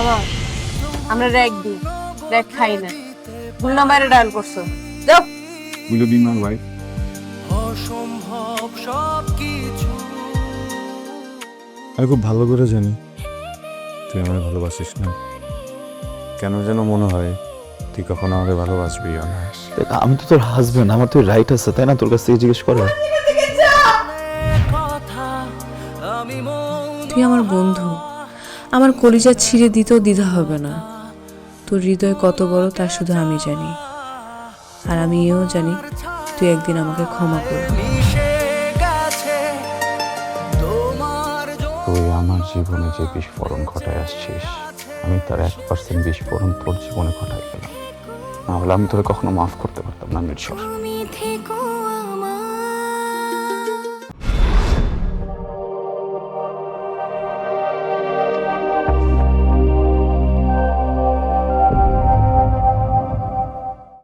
মামা আমরা র্যাক দিই, র্যাক খাই না। ভুল নাম্বারে ডায়াল করছো, যাও। Will you be my wife? আমি খুব ভালো করে জানি তুই আমায় ভালোবাসিস না। কেন যেন মনে হয় তুই কখনো আমাকে ভালোবাসবি না। দেখ, আমি তো তোর হাজবেন্ড, আমার তো রাইট আছে তাই না তোর কাছ থেকে জিজ্ঞেস করে? তুই আমার বন্ধু, আমার কলিজা ছিঁড়ে দিতেও দ্বিধা হবে না। তোর হৃদয় কত বড় তা শুধু আমি জানি, আর আমি এও জানি তুই একদিন আমাকে ক্ষমা করবি। তুই আমার জীবনে যে বিস্ফোরণ ঘটায় আসছিস, আমি তার 1% বিস্ফোরণ তোর জীবনে ঘটাই গেলাম। না হলে আমি তোরে কখনো মাফ করতে পারতাম না নির্ঝর।